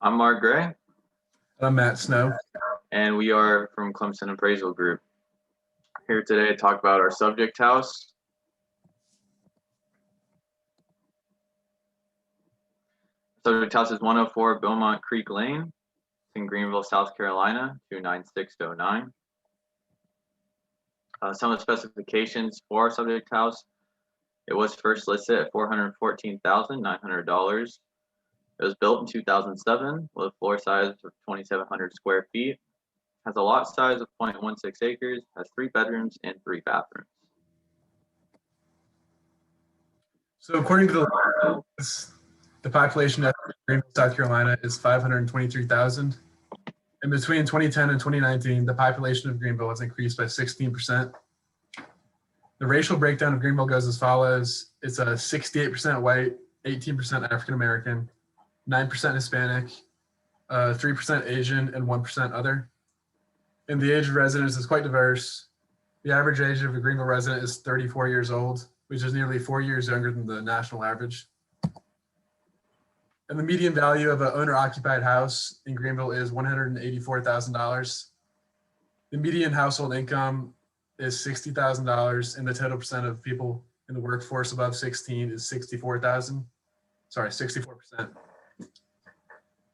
I'm Mark Gray, I'm Matt Snow. and we are from Clemson Appraisal Group. Here today to talk about our subject house. Subject house is 104 Beaumont Creek Lane. It's in Greenville, South Carolina, 29609. Some of the specifications for our subject house. It was first listed at $414,900. It was built in 2007 with a floor size of 2,700 square feet. Has a lot size of 0.16 acres. Has 3 bedrooms and 3 bathrooms. So according to the population of Greenville, South Carolina is 523,000. And between 2010 and 2019, the population of Greenville has increased by 16%. The racial breakdown of Greenville goes as follows. It's a 68% white, 18% African American, 9% Hispanic, 3% Asian, and 1% other. And the age of residents is quite diverse. The average age of a Greenville resident is 34 years old, which is nearly 4 years younger than the national average. And the median value of an owner-occupied house in Greenville is $184,000. The median household income is $60,000, and the total percent of people in the workforce above 16 is 64%.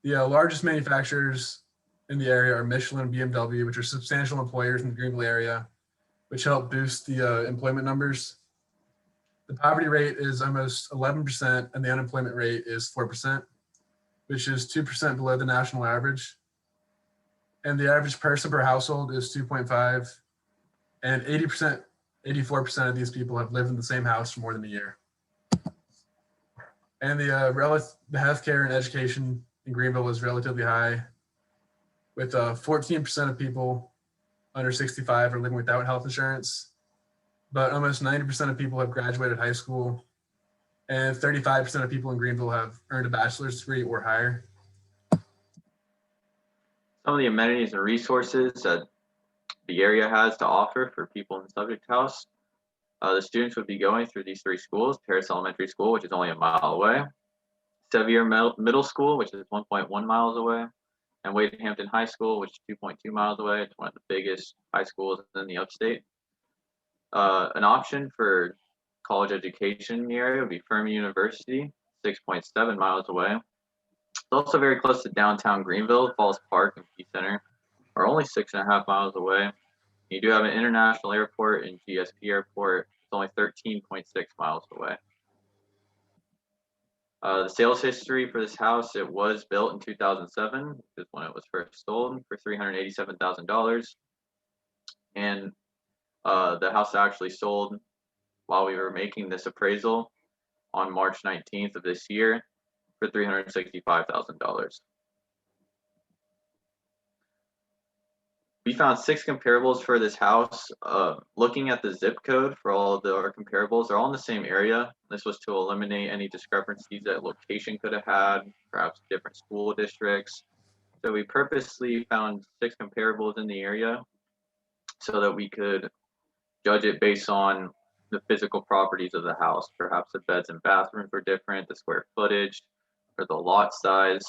The largest manufacturers in the area are Michelin and BMW, which are substantial employers in the Greenville area, which help boost the employment numbers. The poverty rate is almost 11%, and the unemployment rate is 4%, which is 2% below the national average. And the average person per household is 2.5, and 84% of these people have lived in the same house for more than a year. And the healthcare and education in Greenville is relatively high, with 14% of people under 65 are living without health insurance, but almost 90% of people have graduated high school, and 35% of people in Greenville have earned a bachelor's degree or higher. Some of the amenities and resources that the area has to offer for people in the subject house. The students would be going through these 3 schools: Paris Elementary School, which is only a mile away; Sevier Middle School, which is 1.1 miles away; and Wade Hampton High School, which is 2.2 miles away. It's one of the biggest high schools in the upstate. An option for college education in the area would be Furman University, 6.7 miles away. It's also very close to downtown Greenville. Falls Park and Peace Center are only 6.5 miles away. You do have an international airport and GSP Airport. It's only 13.6 miles away. The sales history for this house, it was built in 2007, is when it was first sold for $387,000. And the house actually sold while we were making this appraisal on March 19th of this year for $365,000. We found 6 comparables for this house. Looking at the zip code for all of our comparables, they're all in the same area. This was to eliminate any discrepancies that location could have had, perhaps different school districts. So we purposely found 6 comparables in the area so that we could judge it based on the physical properties of the house. Perhaps the beds and bathrooms were different, the square footage, or the lot size.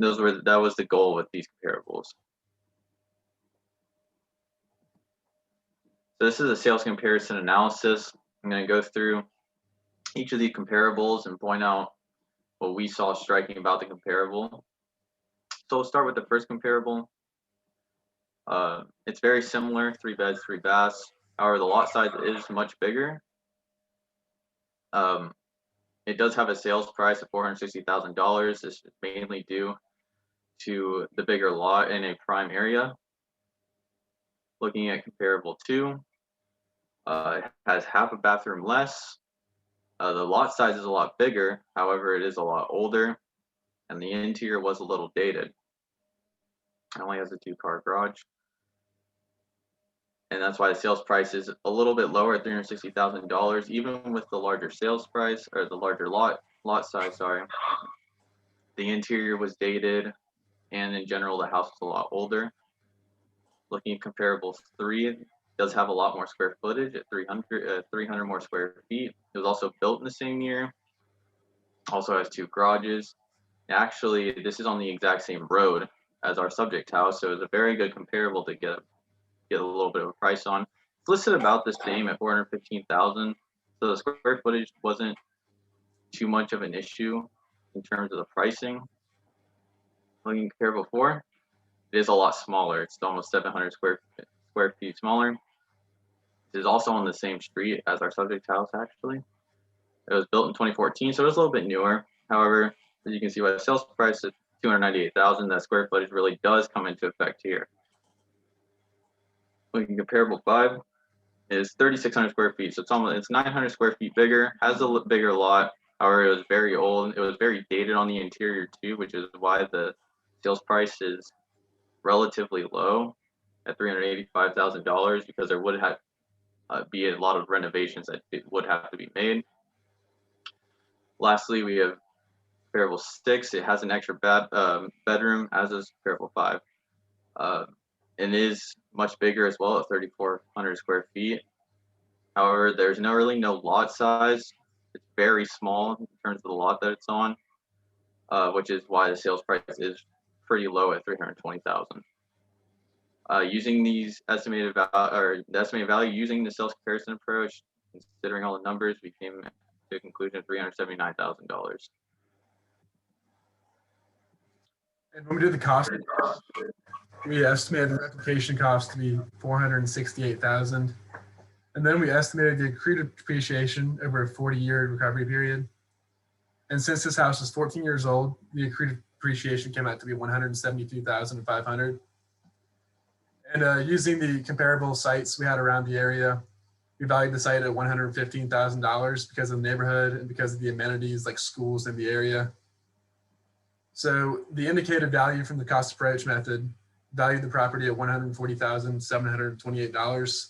That was the goal with these comparables. So this is a sales comparison analysis. I'm going to go through each of the comparables and point out what we saw striking about the comparable. So we'll start with the first comparable. It's very similar, 3 beds, 3 baths. However, the lot size is much bigger. It does have a sales price of $460,000. This is mainly due to the bigger lot in a prime area. Looking at comparable 2, it has half a bathroom less. The lot size is a lot bigger. However, it is a lot older, and the interior was a little dated. It only has a 2-car garage. And that's why the sales price is a little bit lower at $360,000, even with the larger sales price, or the larger lot size, sorry. The interior was dated, and in general, the house was a lot older. Looking at comparable 3, it does have a lot more square footage at 300 more square feet. It was also built in the same year. Also has 2 garages. Actually, this is on the exact same road as our subject house, so it's a very good comparable to get a little bit of a price on. It's listed about the same at 415,000. So the square footage wasn't too much of an issue in terms of the pricing. Looking comparable 4, it is a lot smaller. It's almost 700 square feet smaller. It is also on the same street as our subject house, actually. It was built in 2014, so it was a little bit newer. However, as you can see by the sales price at 298,000, that square footage really does come into effect here. Looking comparable 5 is 3,600 square feet, so it's 900 square feet bigger. Has a bigger lot. However, it was very old. It was very dated on the interior too, which is why the sales price is relatively low at $385,000, because there would have be a lot of renovations that it would have to be made. Lastly, we have comparable 6. It has an extra bedroom, as is comparable 5. It is much bigger as well at 3,400 square feet. However, there's really no lot size. It's very small in terms of the lot that it's on, which is why the sales price is pretty low at $320,000. Using these estimated value using the sales comparison approach, considering all the numbers, we came to a conclusion of $379,000. And when we did the cost, we estimated the replication cost to be $468,000. And then we estimated the accrued depreciation over a 40-year recovery period. And since this house is 14 years old, the accrued depreciation came out to be $172,500. And using the comparable sites we had around the area, we valued the site at $115,000 because of the neighborhood and because of the amenities like schools in the area. So the indicated value from the cost approach method valued the property at $140,728.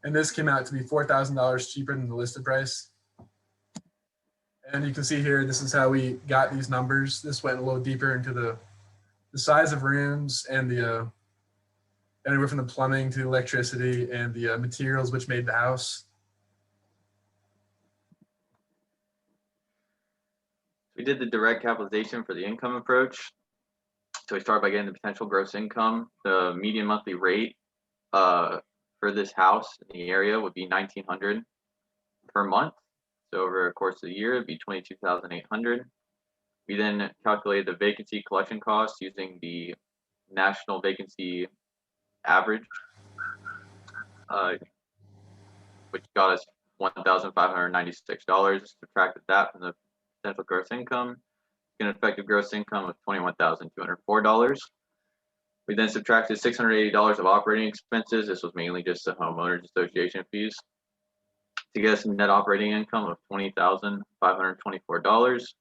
And this came out to be $4,000 cheaper than the listed price. And you can see here, this is how we got these numbers. This went a little deeper into the size of rooms and the anywhere from the plumbing to the electricity and the materials which made the house. We did the direct capitalization for the income approach. So we start by getting the potential gross income. The median monthly rate for this house in the area would be $1,900 per month. So over the course of the year, it'd be $22,800. We then calculated the vacancy collection cost using the national vacancy average, which got us $1,596. Subtracted that from the potential gross income, an effective gross income of $21,204. We then subtracted $680 of operating expenses. This was mainly just the homeowners association fees to get us a net operating income of $20,524.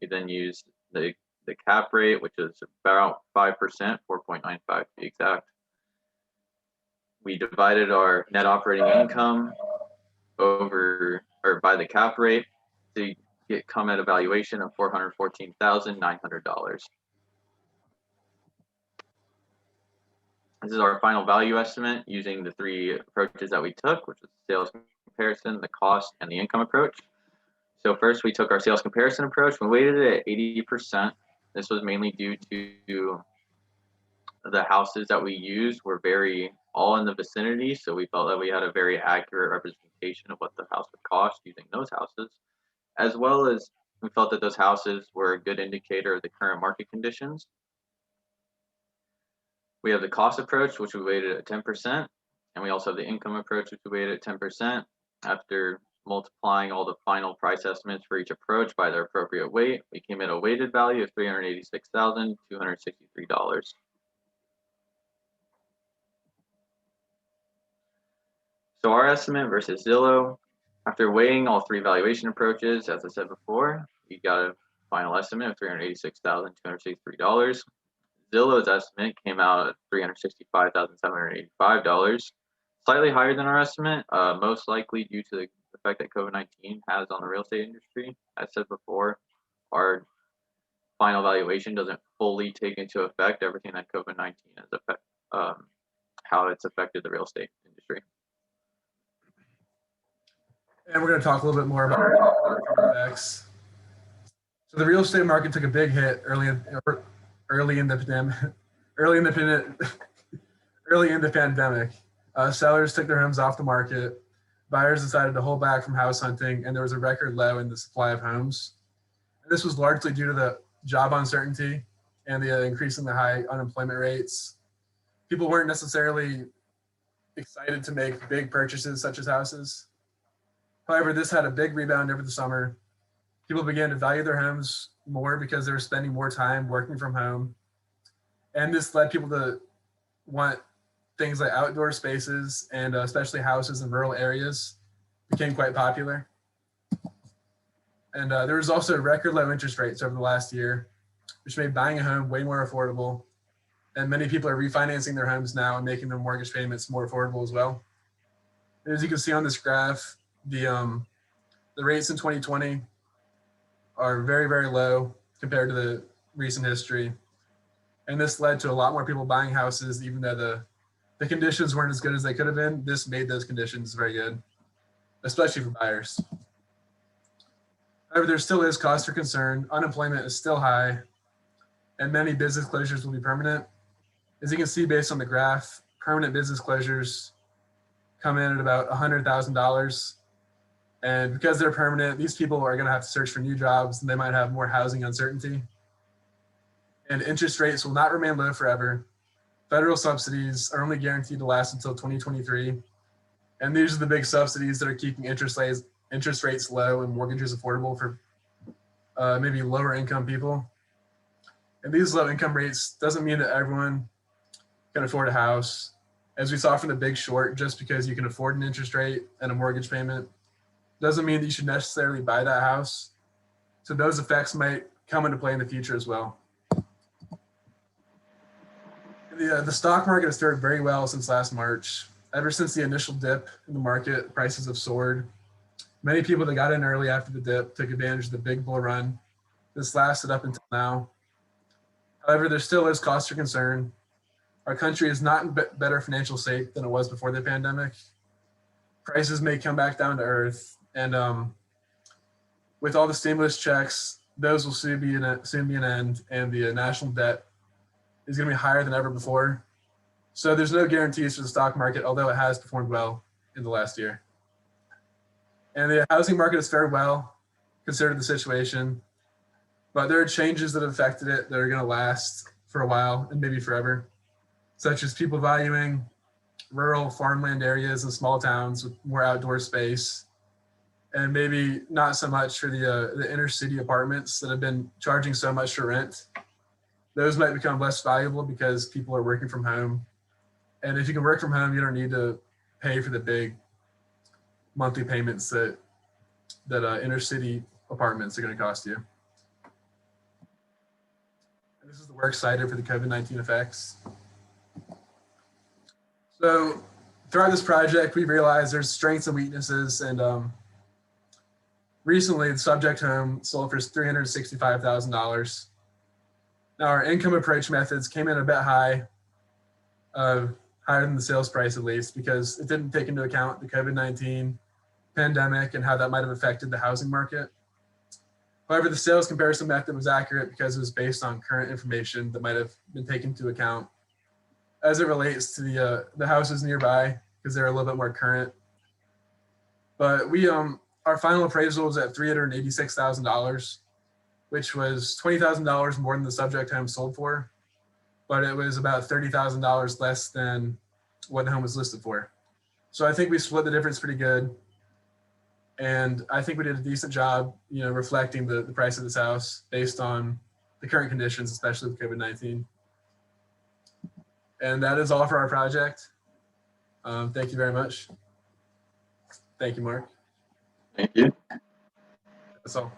We then used the cap rate, which is about 5%, 4.95 to be exact. We divided our net operating income by the cap rate to come at a valuation of $414,900. This is our final value estimate using the 3 approaches that we took, which is sales comparison, the cost, and the income approach. So first, we took our sales comparison approach. We weighted it at 80%. This was mainly due to the houses that we used were all in the vicinity, so we felt that we had a very accurate representation of what the house would cost using those houses, as well as we felt that those houses were a good indicator of the current market conditions. We have the cost approach, which we weighted at 10%, and we also have the income approach, which we weighted at 10%. After multiplying all the final price estimates for each approach by their appropriate weight, we came at a weighted value of $386,263. So our estimate versus Zillow, after weighing all 3 valuation approaches, as I said before, we got a final estimate of $386,263. Zillow's estimate came out at $365,785, slightly higher than our estimate, most likely due to the effect that COVID-19 has on the real estate industry. As I said before, our final valuation doesn't fully take into effect everything that COVID-19 has how it's affected the real estate industry. And we're going to talk a little bit more about effects. So the real estate market took a big hit early in the pandemic. Early in the pandemic, sellers took their homes off the market. Buyers decided to hold back from house hunting, and there was a record low in the supply of homes. And this was largely due to the job uncertainty and the increasingly high unemployment rates. People weren't necessarily excited to make big purchases such as houses. However, this had a big rebound over the summer. People began to value their homes more because they were spending more time working from home. And this led people to want things like outdoor spaces, and especially houses in rural areas became quite popular. And there was also record low interest rates over the last year, which made buying a home way more affordable. And many people are refinancing their homes now and making their mortgage payments more affordable as well. And as you can see on this graph, the rates in 2020 are very, very low compared to the recent history. And this led to a lot more people buying houses, even though the conditions weren't as good as they could have been. This made those conditions very good, especially for buyers. However, there still is cause for concern. Unemployment is still high, and many business closures will be permanent. As you can see based on the graph, permanent business closures come in at about $100,000. And because they're permanent, these people are going to have to search for new jobs, and they might have more housing uncertainty. And interest rates will not remain low forever. Federal subsidies are only guaranteed to last until 2023. And these are the big subsidies that are keeping interest rates low and mortgages affordable for maybe lower income people. And these low income rates doesn't mean that everyone can afford a house. As we saw from The Big Short, just because you can afford an interest rate and a mortgage payment doesn't mean that you should necessarily buy that house. So those effects might come into play in the future as well. The stock market has fared very well since last March. Ever since the initial dip in the market, prices have soared. Many people that got in early after the dip took advantage of the big bull run. This lasted up until now. However, there still is cause for concern. Our country is not in better financial shape than it was before the pandemic. Prices may come back down to earth, and with all the stimulus checks, those will soon be an end, and the national debt is going to be higher than ever before. So there's no guarantees for the stock market, although it has performed well in the last year. And the housing market has fared well, considering the situation, but there are changes that have affected it that are going to last for a while and maybe forever, such as people valuing rural farmland areas and small towns with more outdoor space, and maybe not so much for the inner city apartments that have been charging so much for rent. Those might become less valuable because people are working from home. And if you can work from home, you don't need to pay for the big monthly payments that inner city apartments are going to cost you. And this is the works cited for the COVID-19 effects. So throughout this project, we realized there's strengths and weaknesses. And recently, the subject home sold for $365,000. Now, our income approach methods came in a bit high, higher than the sales price at least, because it didn't take into account the COVID-19 pandemic and how that might have affected the housing market. However, the sales comparison method was accurate because it was based on current information that might have been taken into account as it relates to the houses nearby, because they're a little bit more current. But our final appraisal was at $386,000, which was $20,000 more than the subject home sold for, but it was about $30,000 less than what the home was listed for. So I think we split the difference pretty good. And I think we did a decent job, reflecting the price of this house based on the current conditions, especially with COVID-19. And that is all for our project. Thank you very much. Thank you, Mark. Thank you. That's all.